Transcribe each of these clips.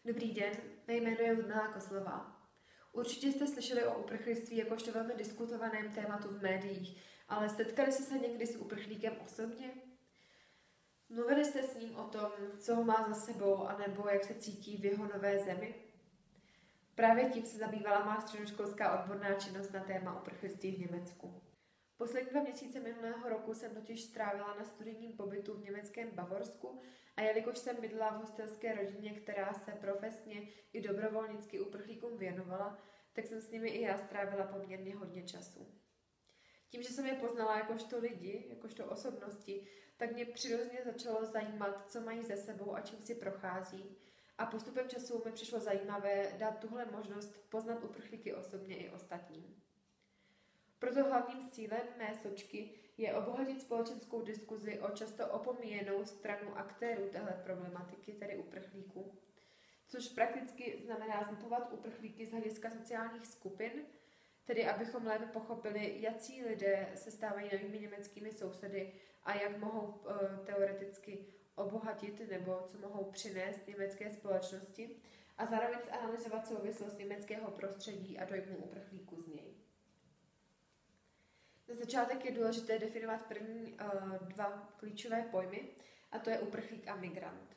Dobrý den, mé jméno je Ludmila Kozlová. Určitě jste slyšeli o uprchlictví jakožto velmi diskutovaném tématu v médiích, ale setkali jste se někdy s uprchlíkem osobně? Mluvili jste s ním o tom, co ho má za sebou, anebo jak se cítí v jeho nové zemi? Právě tím se zabývala má středoškolská odborná činnost na téma uprchlictví v Německu. Poslední 2 měsíce minulého roku jsem totiž strávila na studijním pobytu v německém Bavorsku a jelikož jsem bydlela v hostelské rodině, která se profesně i dobrovolnicky uprchlíkům věnovala, tak jsem s nimi i já strávila poměrně hodně času. Tím, že jsem je poznala jakožto lidi, jakožto osobnosti, tak mě přirozeně začalo zajímat, co mají za sebou a čím si prochází. A postupem času mi přišlo zajímavé dát tuhle možnost poznat uprchlíky osobně i ostatním. Proto hlavním cílem mé sočky je obohatit společenskou diskuzi o často opomíjenou stranu aktérů téhle problematiky, tedy uprchlíků, což prakticky znamená zmapovat uprchlíky z hlediska sociálních skupin, tedy abychom lépe pochopili, jací lidé se stávají novými německými sousedy a jak mohou teoreticky obohatit nebo co mohou přinést německé společnosti a zároveň analyzovat souvislost německého prostředí a dojmů uprchlíků z něj. Na začátek je důležité definovat první 2 klíčové pojmy, a to je uprchlík a migrant.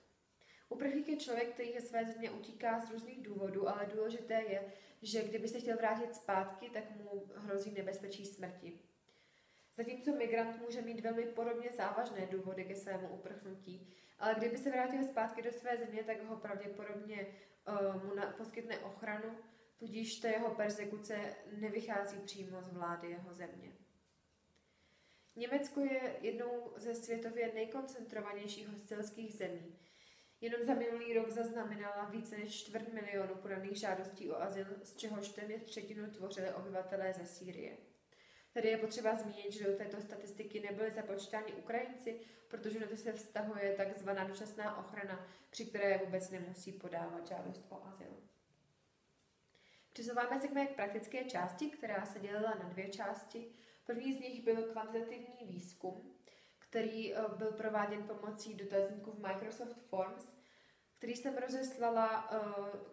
Uprchlík je člověk, který ze své země utíká z různých důvodů, ale důležité je, že kdyby se chtěl vrátit zpátky, tak mu hrozí nebezpečí smrti. Zatímco migrant může mít velmi podobně závažné důvody ke svému uprchnutí, ale kdyby se vrátil zpátky do své země, tak ho pravděpodobně mu poskytne ochranu, tudíž ta jeho perzekuce nevychází přímo z vlády jeho země. Německo je jednou ze světově nejkoncentrovanějších hostelských zemí. Jenom za minulý rok zaznamenala více než 250 000 podaných žádostí o azyl, z čehož téměř 1/3 tvořili obyvatelé ze Sýrie. Tady je potřeba zmínit, že do této statistiky nebyly započítáni Ukrajinci, protože na to se vztahuje takzvaná dočasná ochrana, při které vůbec nemusí podávat žádost o azyl. Přesouváme se k mé praktické části, která se dělila na 2 části. První z nich byl kvantitativní výzkum, který byl prováděn pomocí dotazníků v Microsoft Forms, který jsem rozeslala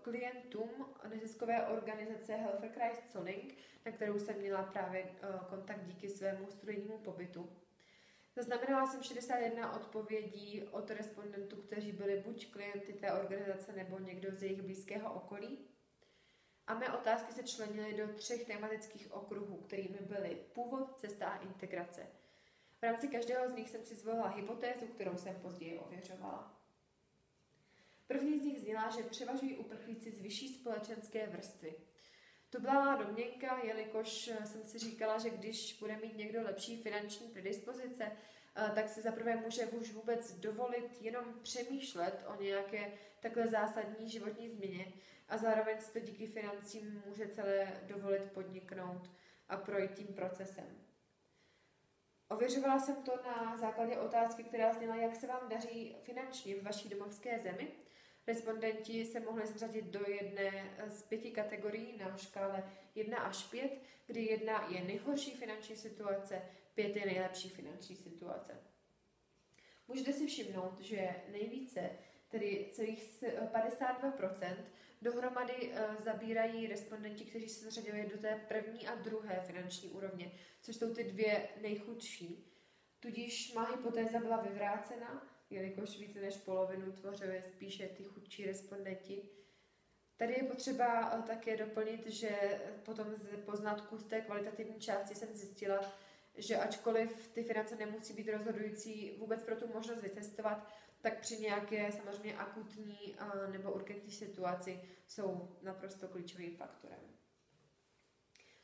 klientům neziskové organizace Helferkreis Zollink, na kterou jsem měla právě kontakt díky svému studijnímu pobytu. Zaznamenala jsem 61 odpovědí od respondentů, kteří byli buď klienty té organizace nebo někdo z jejich blízkého okolí. A mé otázky se členily do 3 tematických okruhů, kterými byly původ, cesta a integrace. V rámci každého z nich jsem si zvolila hypotézu, kterou jsem později ověřovala. První z nich zněla, že převažují uprchlíci z vyšší společenské vrstvy. To byla má domněnka, jelikož jsem si říkala, že když bude mít někdo lepší finanční predispozice, tak si zaprvé může už vůbec dovolit jenom přemýšlet o nějaké takhle zásadní životní změně a zároveň si to díky financím může celé dovolit podniknout a projít tím procesem. Ověřovala jsem to na základě otázky, která zněla, jak se vám daří finančně v vaší domovské zemi. Respondenti se mohli zařadit do jedné z 5 kategorií na škále 1 až 5, kdy 1 je nejhorší finanční situace, 5 je nejlepší finanční situace. Můžete si všimnout, že nejvíce, tedy celých 52%, dohromady zabírají respondenti, kteří se zařadili do té první a druhé finanční úrovně, což jsou ty 2 nejchudší. Tudíž má hypotéza byla vyvrácena, jelikož více než polovinu tvořili spíše ty chudší respondenti. Tady je potřeba také doplnit, že potom z poznatků z té kvalitativní části jsem zjistila, že ačkoliv ty finance nemusí být rozhodující vůbec pro tu možnost vycestovat, tak při nějaké samozřejmě akutní nebo urgentní situaci jsou naprosto klíčovým faktorem.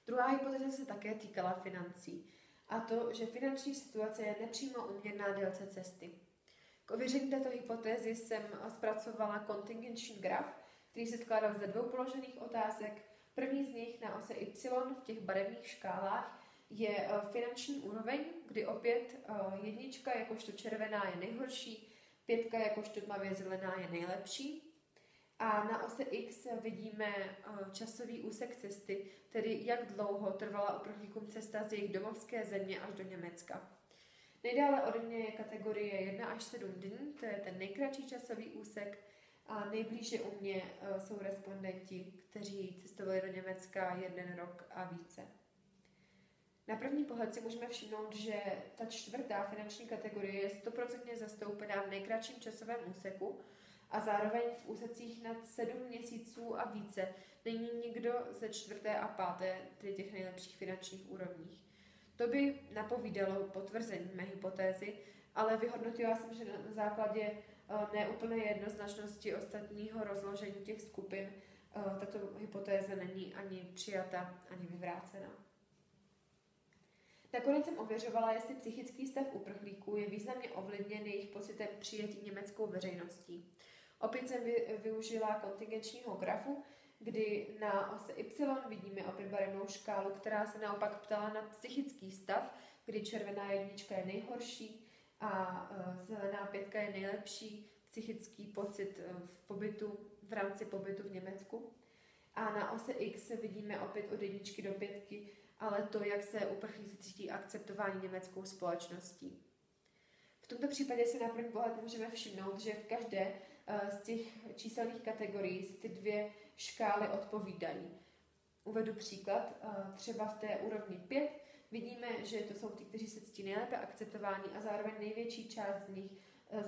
Druhá hypotéza se také týkala financí, a to, že finanční situace je nepřímo úměrná délce cesty. K ověření této hypotézy jsem zpracovala kontingenční graf, který se skládal ze 2 položených otázek. První z nich na ose Y v těch barevných škálách je finanční úroveň, kdy opět 1 jakožto červená je nejhorší, 5 jakožto tmavě zelená je nejlepší. A na ose X vidíme časový úsek cesty, tedy jak dlouho trvala uprchlíkům cesta z jejich domovské země až do Německa. Nejdále ode mě je kategorie 1 až 7 dní, to je ten nejkratší časový úsek, A nejblíže u mě jsou respondenti, kteří cestovali do Německa 1 rok a více. Na první pohled si můžeme všimnout, že ta 4. finanční kategorie je 100% zastoupená v nejkratším časovém úseku a zároveň v úsecích nad 7 měsíců a více není nikdo ze 4. a 5., tedy těch nejlepších finančních úrovních. To by napovídalo potvrzení mé hypotézy, ale vyhodnotila jsem, že na základě neúplné jednoznačnosti ostatního rozložení těch skupin tato hypotéza není ani přijata, ani vyvrácena. Nakonec jsem ověřovala, jestli psychický stav uprchlíků je významně ovlivněn jejich pocitem přijetí německou veřejností. Opět jsem využila kontingenčního grafu, kdy na ose Y vidíme opět barevnou škálu, která se naopak ptala na psychický stav, kdy červená jednička je nejhorší a zelená 5 je nejlepší psychický pocit v rámci pobytu v Německu. A na ose X vidíme opět od 1 do 5, ale to, jak se uprchlíci cítí akceptování německou společností. V tomto případě si na první pohled můžeme všimnout, že v každé z těch číselných kategorií si ty 2 škály odpovídají. Uvedu příklad, třeba v té úrovni 5 vidíme, že to jsou ty, kteří se cítí nejlépe akceptováni a zároveň největší část z nich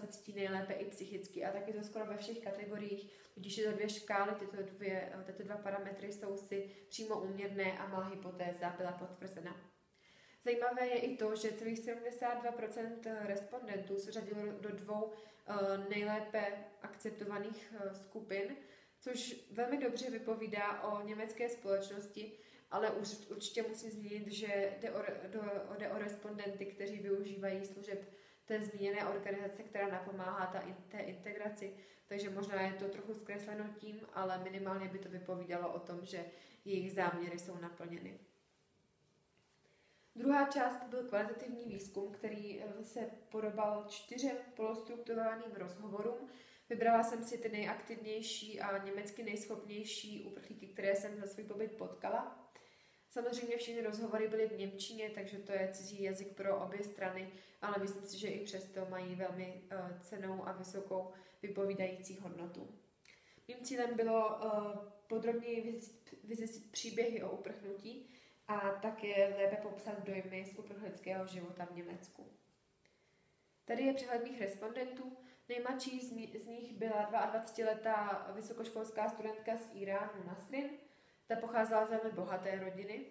se cítí nejlépe i psychicky. A taky to skoro ve všech kategoriích, tudíž tyto 2 škály, tyto 2 parametry jsou si přímo úměrné a má hypotéza byla potvrzena. Zajímavé je i to, že celých 72% respondentů se řadilo do 2 nejlépe akceptovaných skupin, což velmi dobře vypovídá o německé společnosti, ale už určitě musím zmínit, že jde o respondenty, kteří využívají služeb té zmíněné organizace, která napomáhá té integraci. Takže možná je to trochu zkresleno tím, ale minimálně by to vypovídalo o tom, že jejich záměry jsou naplněny. Druhá část byl kvalitativní výzkum, který se podobal 4 polostrukturovaným rozhovorům. Vybrala jsem si ty nejaktivnější a německy nejschopnější uprchlíky, které jsem za svůj pobyt potkala. Samozřejmě všechny rozhovory byly v němčině, takže to je cizí jazyk pro obě strany, ale myslím si, že i přesto mají velmi cennou a vysokou vypovídající hodnotu. Mým cílem bylo podrobněji vyzjistit příběhy o uprchnutí a také lépe popsat dojmy z uprchlického života v Německu. Tady je přehled mých respondentů. Nejmladší z nich byla 22letá vysokoškolská studentka z Iránu Nasrin. Ta pocházela z velmi bohaté rodiny.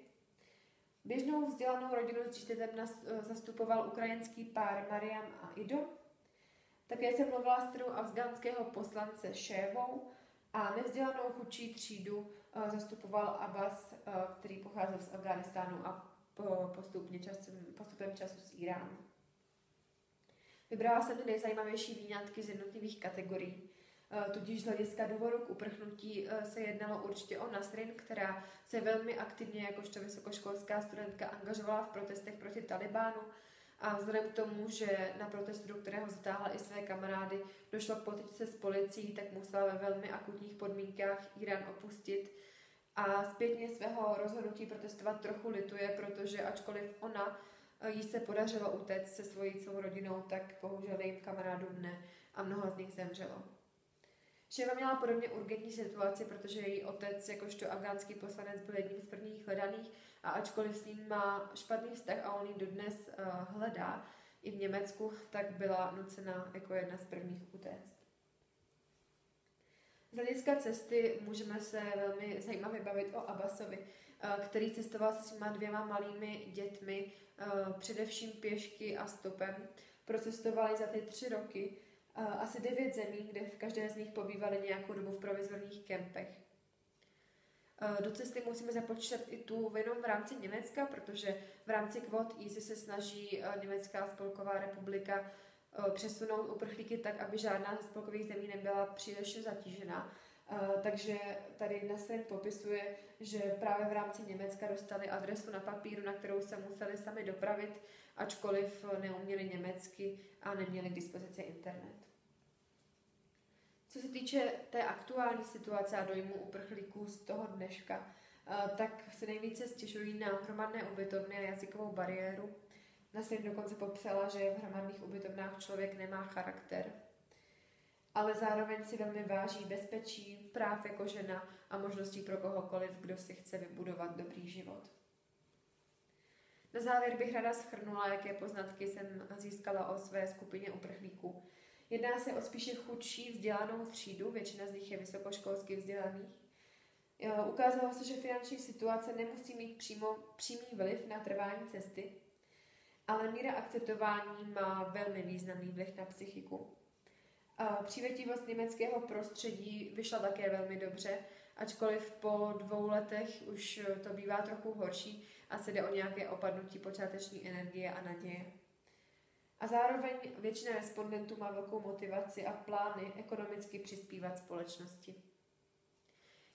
Běžnou vzdělanou rodinu s dítětem zastupoval ukrajinský pár Mariam a Ido. Také jsem mluvila s dcerou afgánského poslance Šévou a nevzdělanou chudší třídu zastupoval Abbas, který pocházel z Afghánistánu a postupem času z Iránu. Vybrala jsem ty nejzajímavější výňatky z jednotlivých kategorií. Tudíž z hlediska důvodu k uprchnutí se jednalo určitě o Nasrin, která se velmi aktivně jakožto vysokoškolská studentka angažovala v protestech proti Talibánu a vzhledem k tomu, že na protestu, do kterého zatáhla i své kamarády, došlo k potyčce s policií, tak musela ve velmi akutních podmínkách Irán opustit a zpětně svého rozhodnutí protestovat trochu lituje, protože ačkoliv jí se podařilo utéct se svojí celou rodinou, tak bohužel jejím kamarádům ne a mnoho z nich zemřelo. Šéva měla podobně urgentní situaci, protože její otec, jakožto afgánský poslanec, byl jedním z prvních hledaných a ačkoliv s ním má špatný vztah a on ji dodnes hledá i v Německu, tak byla nucena jako jedna z prvních utéct. Z hlediska cesty můžeme se velmi zajímavě bavit o Abbasovi, který cestoval se svýma 2 malými dětmi, především pěšky a stopem. Procestovali za ty 3 roky asi 9 zemí, kde v každé z nich pobývali nějakou dobu v provizorních kempech. Do cesty musíme započítat i tu jenom v rámci Německa, protože v rámci kvót EASY se snaží Německá spolková republika přesunout uprchlíky tak, aby žádná ze spolkových zemí nebyla příliš zatížena. Takže tady Nasrin popisuje, že právě v rámci Německa dostali adresu na papíru, na kterou se museli sami dopravit, ačkoliv neuměli německy a neměli k dispozici internet. Co se týče té aktuální situace a dojmu uprchlíků z toho dneška, tak se nejvíce stěžují na hromadné ubytovny a jazykovou bariéru. Nasrin dokonce popsala, že v hromadných ubytovnách člověk nemá charakter. ale zároveň si velmi váží bezpečí, práv jako žena a možností pro kohokoliv, kdo si chce vybudovat dobrý život. Na závěr bych ráda shrnula, jaké poznatky jsem získala o své skupině uprchlíků. Jedná se o spíše chudší vzdělanou třídu, většina z nich je vysokoškolsky vzdělaných. Ukázalo se, že finanční situace nemusí mít přímý vliv na trvání cesty, ale míra akceptování má velmi významný vliv na psychiku. Přívětivost německého prostředí vyšla také velmi dobře, ačkoliv po 2 letech už to bývá trochu horší a se jde o nějaké opadnutí počáteční energie a naděje. A zároveň většina respondentů má velkou motivaci a plány ekonomicky přispívat společnosti.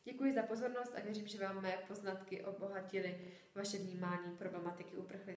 Děkuji za pozornost a věřím, že vám mé poznatky obohatily vaše vnímání problematiky uprchlictví.